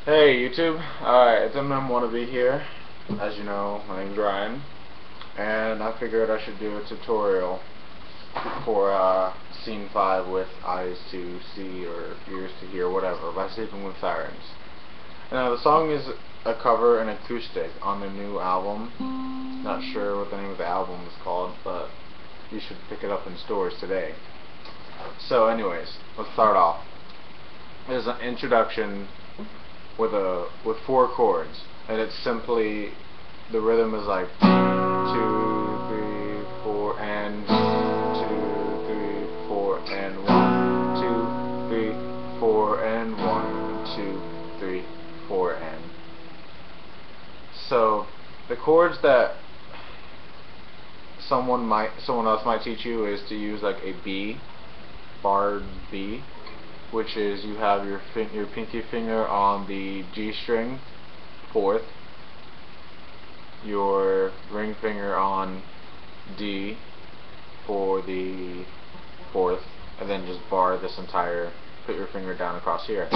Hey YouTube, it's eminemwb here. As you know, my name's Ryan, and I figured I should do a tutorial for Scene 5 with Eyes to See or Ears to Hear, whatever, by Sleeping with Sirens. Now the song is a cover and acoustic on their new album. Not sure what the name of the album is called, but you should pick it up in stores today. So anyways, let's start off. There's an introduction with 4 chords, and it's simply, the rhythm is like 2, 3, 4 and 2, 3, 4 and 1, 2, 3, 4 and 1, 2, 3, 4 and. So the chords that someone else might teach you is to use like a B, barred B, which is you have your pinky finger on the G string, 4th, your ring finger on D for the 4th, and then just bar this entire, put your finger down across here.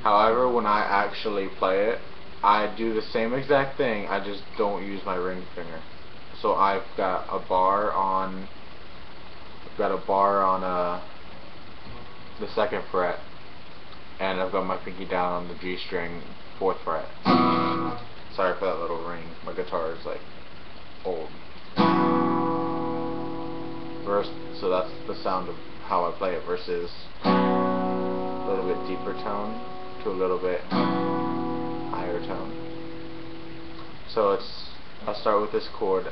However, when I actually play it, I do the same exact thing, I just don't use my ring finger. So I've got a bar on the 2nd fret, and I've got my pinky down on the G string, 4th fret. Sorry for that little ring, my guitar is like old. So that's the sound of how I play it, versus a little bit deeper tone to a little bit higher tone. So I'll start with this chord,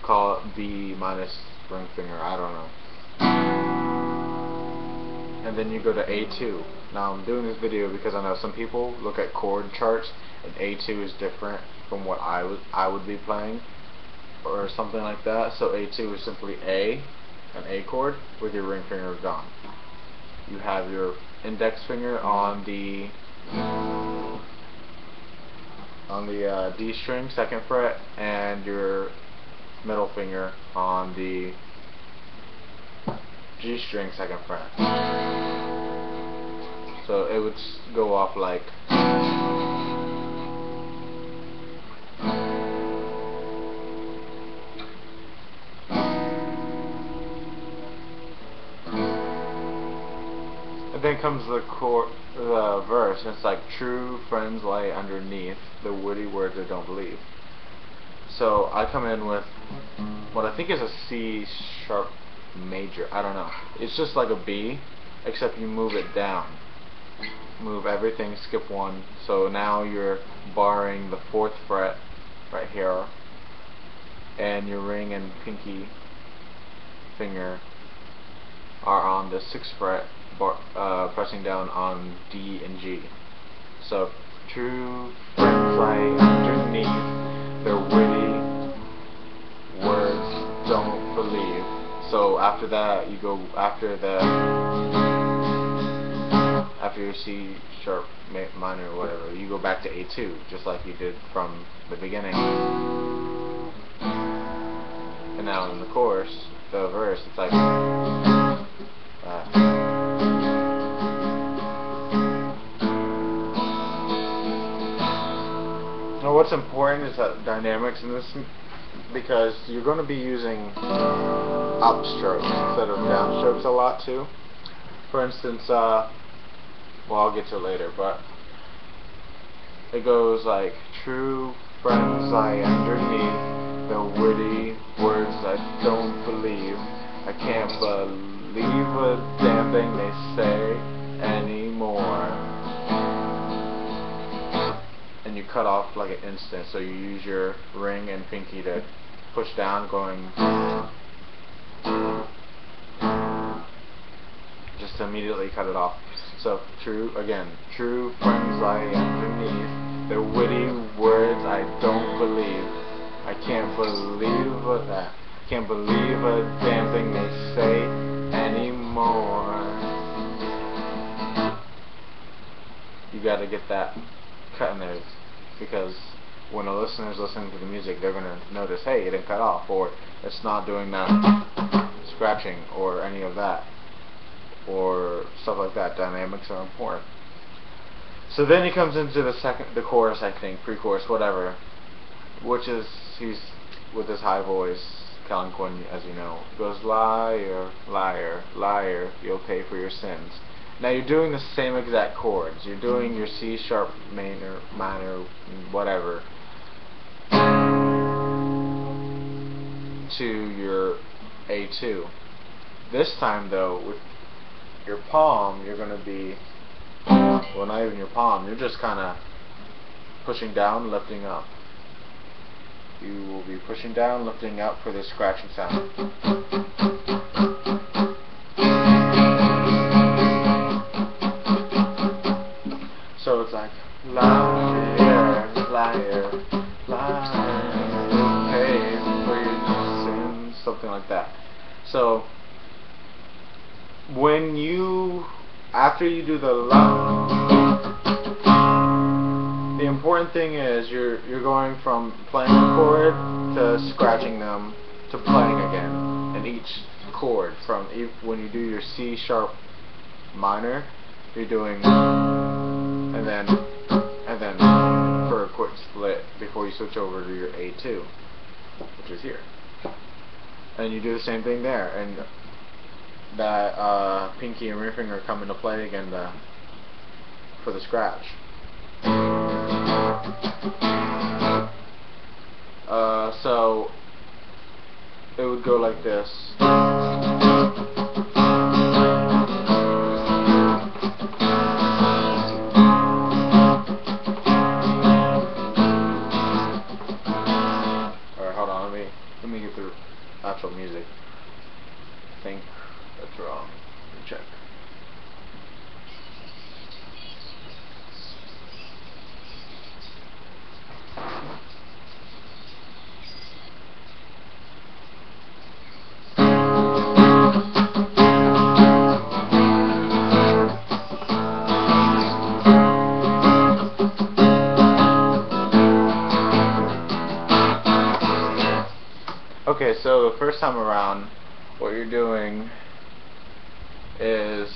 call it B minus ring finger, I don't know. And then you go to A2. Now I'm doing this video because I know some people look at chord charts and A2 is different from what I would be playing or something like that. So A2 is simply A, an A chord with your ring finger gone. You have your index finger on the D string, 2nd fret, and your middle finger on the G string, 2nd fret. So it would go off like, and then comes the verse, and it's like, true friends lie underneath the witty words I don't believe. So I come in with what I think is a C sharp major, I don't know. It's just like a B, except you move it down. Move everything, skip 1. So now you're barring the 4th fret right here, and your ring and pinky finger are on the 6th fret, pressing down on D and G. So true friends lie underneath their witty words don't believe. So after that, you go after your C sharp minor or whatever, you go back to A2, just like you did from the beginning. And now in the chorus, the verse, it's like Now what's important is that dynamics in this, because you're going to be using upstrokes instead of downstrokes a lot too. For instance, well, I'll get to it later, but it goes like, true friends lie underneath the witty words I don't believe. I can't believe a damn thing they say anymore. And you cut off like an instant, so you use your ring and pinky to push down, going just to immediately cut it off. So true friends lie underneath the witty words I don't believe. I can't believe that. Can't believe a damn thing they say anymore. You gotta get that cut in there, because when a listener's listening to the music, they're gonna notice, hey, it didn't cut off, or it's not doing that scratching or any of that, or stuff like that. Dynamics are important. So then he comes into the chorus, I think, pre-chorus, whatever, which is he's with his high voice, Callan Quinn, as you know, goes, liar, liar, liar, you'll pay for your sins. Now you're doing the same exact chords. You're doing your C sharp minor, whatever, to your A2. This time though, with your palm, you're going to be, well, not even your palm, you're just kind of pushing down, lifting up. You will be pushing down, lifting up for this scratching sound. So it's like, liar, liar, liar, you'll pay for your sins, something like that. So when you, after you do the the important thing is you're going from playing a chord to scratching them to playing again, and each chord from when you do your C sharp minor, you're doing and then for a quick split before you switch over to your A2, which is here, and you do the same thing there, and that pinky and ring finger come into play again for the scratch. So it would go like this. Alright, hold on, let me get the actual music. I think that's wrong. Let me check. Okay, so the first time around, what you're doing is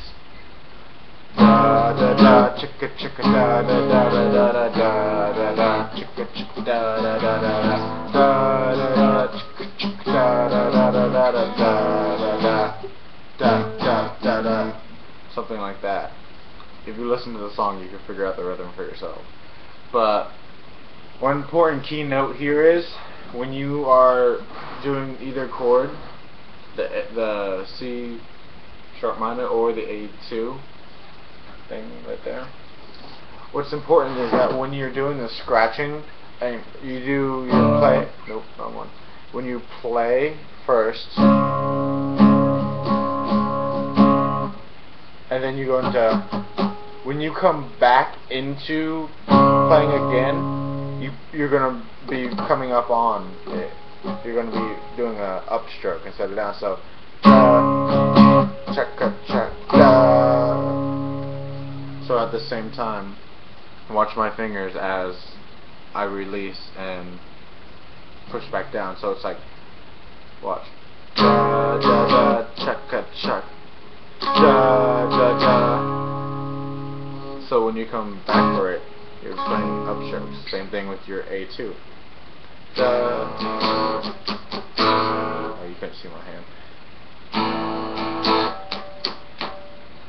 da da da chicka chicka da da da da da da da da chicka chicka da da da da da da da chicka chicka da da da da da da da da da da, something like that. If you listen to the song, you can figure out the rhythm for yourself. But one important key note here is when you are doing either chord, the C sharp minor or the A2 thing right there, what's important is that when you're doing the scratching and you play, nope, wrong one. When you play first and then you go into, when you come back into playing again, you're going to be coming up on it. You're going to be doing a upstroke instead of down. So da, checka, check, da. So at the same time, watch my fingers as I release and push back down. So it's like, watch. Da da da, checka, check, da da da. So when you come back for it, you're playing upstrokes. Same thing with your A2. Da. Oh, you couldn't see my hand.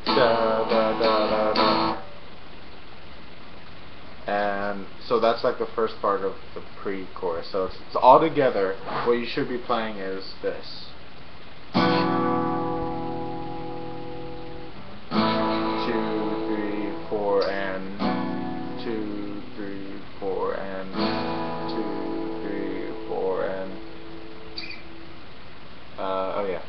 Da da da da da. And so that's like the first part of the pre-chorus. So it's all together. What you should be playing is this. 2, 3, 4, and 2, 3, 4, and 2, 3, 4, and oh yeah.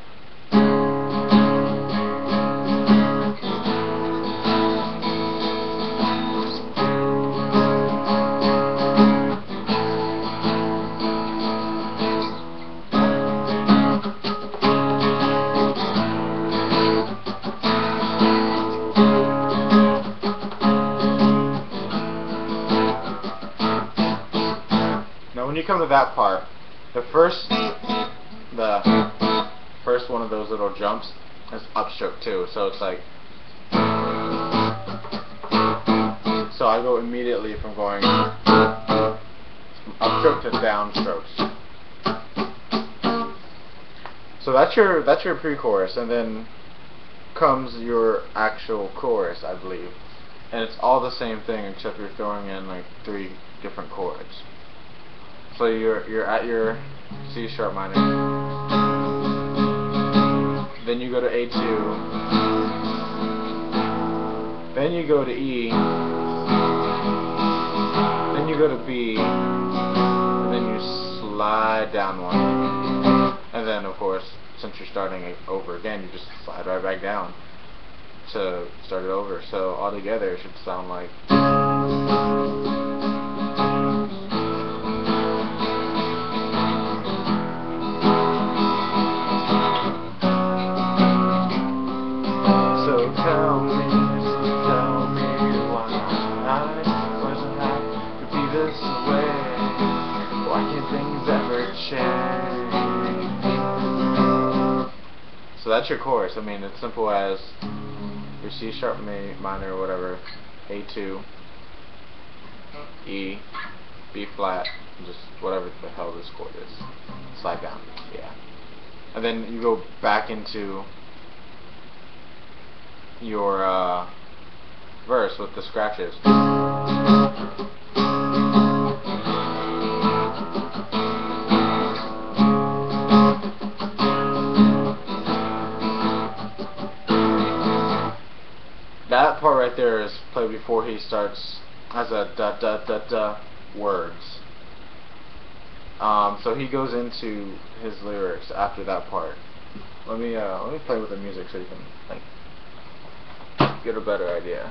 When you come to that part, the first one of those little jumps is upstroke too. So it's like So I go immediately from going upstroke to downstroke. So that's your pre-chorus, and then comes your actual chorus, I believe. And it's all the same thing except you're throwing in like 3 different chords. So you're at your C sharp minor. Then you go to A2. Then you go to E. Then you go to B. And then you slide down one. And then of course, since you're starting it over again, you just slide right back down to start it over. So altogether it should sound like so tell me why wasn't have to be this way? Why can't things ever change? So that's your chorus. I mean, it's simple as your C sharp minor or whatever, A2, E, B flat, and just whatever the hell this chord is. Slide down, yeah. And then you go back into your verse with the scratches. That part right there is played before he starts, has a da da da da words. So he goes into his lyrics after that part. Let me play with the music so you can like get a better idea.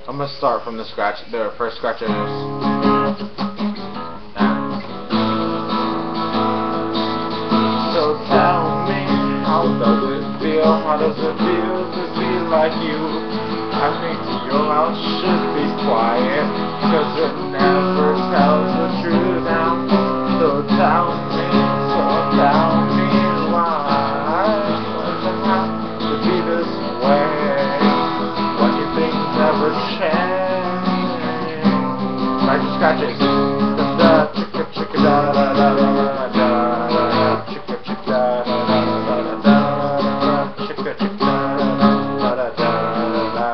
I'm gonna start from the first scratch I So tell me, how does it feel? How does it feel to be like you? I think your mouth should be quiet, cause it never tells the truth now. So tell me why does it have to be this way? Why do things never change? Back to scratches. Da chicka chicka da da da da da da. Chicka chicka da da da da da da. Chicka chicka da da da da da.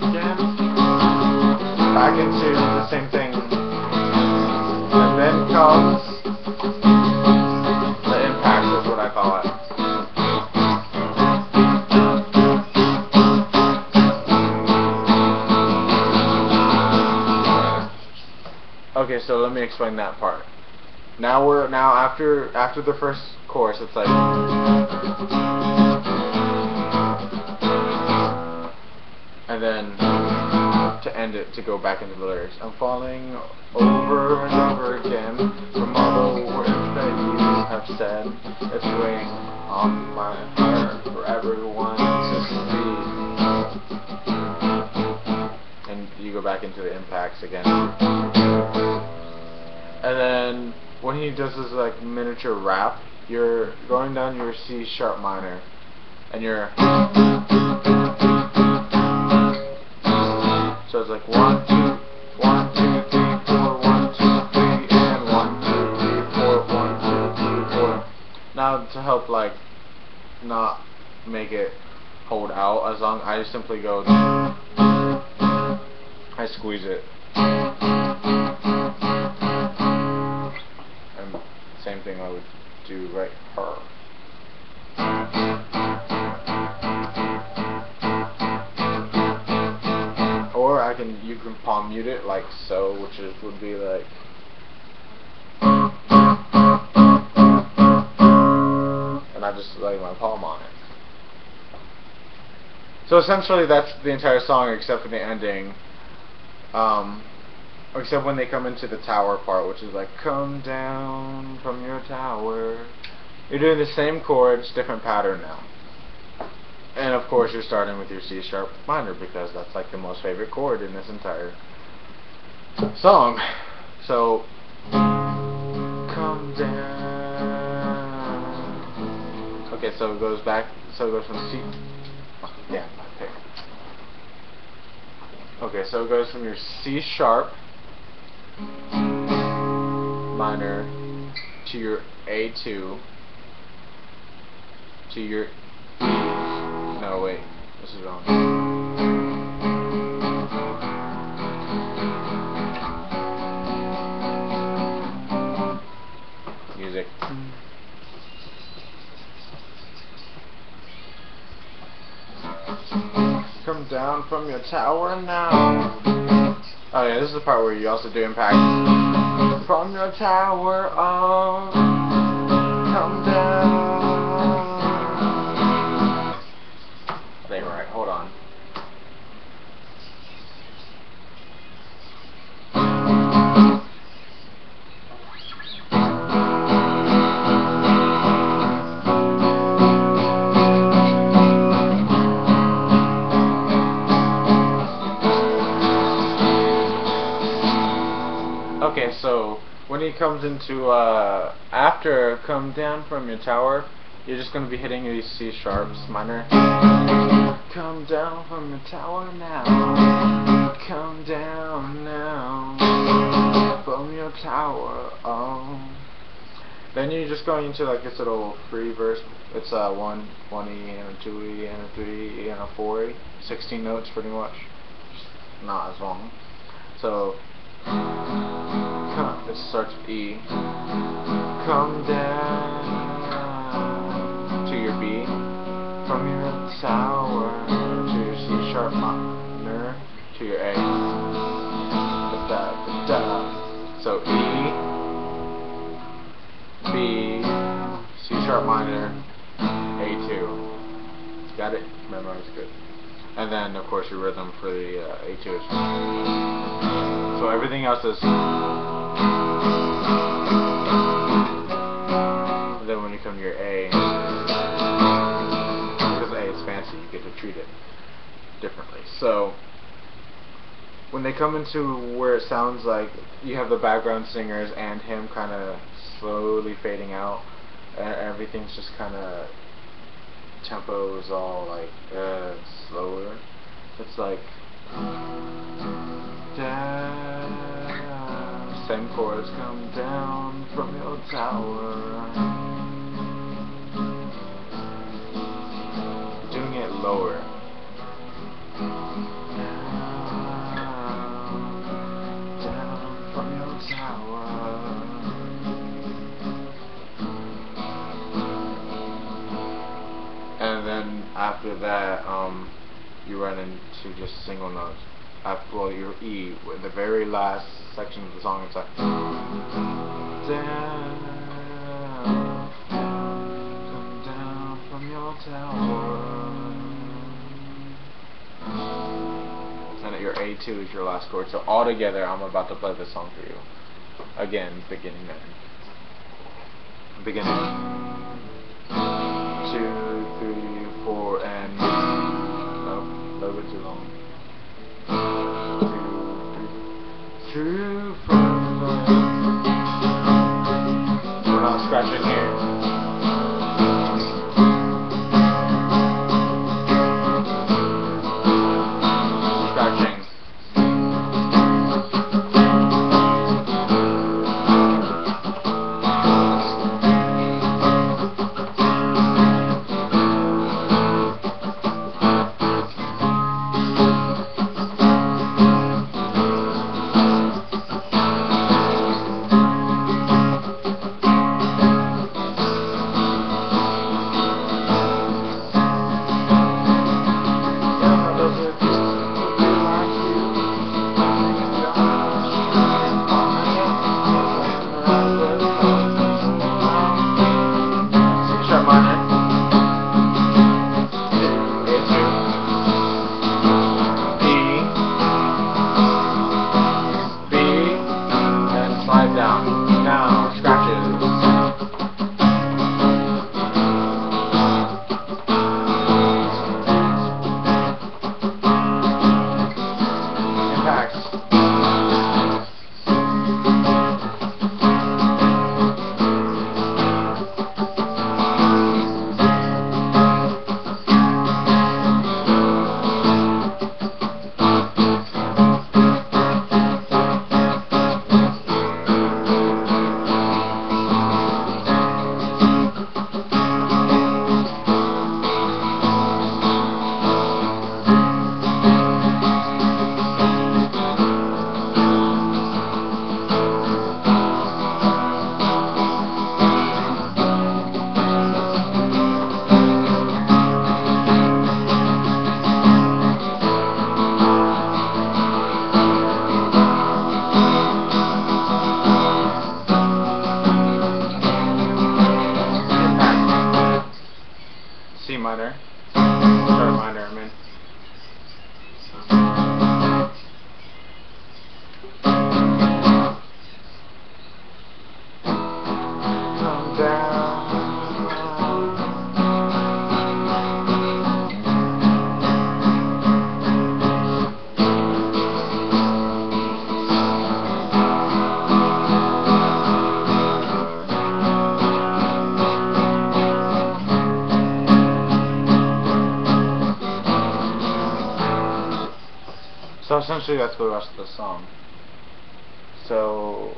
Again, back into the same thing, and then comes the impact, is what I call it. Okay, so let me explain that part. Now after the first chorus, it's like, and then to end it, to go back into the lyrics. I'm falling over and over again from all the words that you have said. It's weighing on my heart for everyone to see. And you go back into the impacts again. And then when he does his like miniature rap, you're going down your C sharp minor, and you're so it's like 1 2 1 2 3 4 1 2 3 and 1 2 3 4 1 2 3 4. Now to help like not make it hold out as long, I simply go, I squeeze it. Same thing I would do right here. Or you can palm mute it like so, which would be like, and I just lay my palm on it. So essentially that's the entire song except for the ending. Except when they come into the tower part, which is like, come down from your tower. You're doing the same chords, different pattern now. And of course you're starting with your C sharp minor, because that's like the most favorite chord in this entire song. So, come down Okay, so it goes back. So it goes from C. Yeah. Okay. Okay, so it goes from your C sharp minor to your A2 to your E. No, wait, this is wrong. Music. Come down from your tower now. Oh yeah, this is the part where you also do impact. From your tower, oh, come down. I think right. Hold on. Okay, so when he comes into after come down from your tower, you're just gonna be hitting these C sharps minor. Come down from your tower now. Come down now from your tower. Oh. Then you're just going into like this little free verse. It's one E and a 2E and a 3E and a 4E. 16 notes pretty much. Just not as long. So it starts with E. Come down to your B from your tower to your C sharp minor to your A. Da, da, da. So E, B, C sharp minor, A2. Got it? Memorized good. And then of course your rhythm for the A2 is. So everything else is. Then when you come to your A, because A is fancy, you get to treat it differently. So when they come into where it sounds like you have the background singers and him kind of slowly fading out, and everything's just kind of tempo is all like slower. It's like down, same chords, come down from your tower. Doing it lower. Down from your tower. And then after that, you run into just single notes. Well, your E, with the very last section of the song, it's like down, come down from your tower. And your A2 is your last chord. So all together, I'm about to play this song for you. Again, beginning then. Beginning. 2, 3, 4, and nope, a little bit too long. 2, 3, through from the. We're not scratching here. Scratching. minor. Third minor, I mean. Come down. So essentially that's the rest of the song. So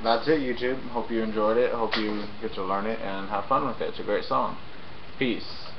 that's it, YouTube. Hope you enjoyed it. Hope you get to learn it and have fun with it. It's a great song. Peace.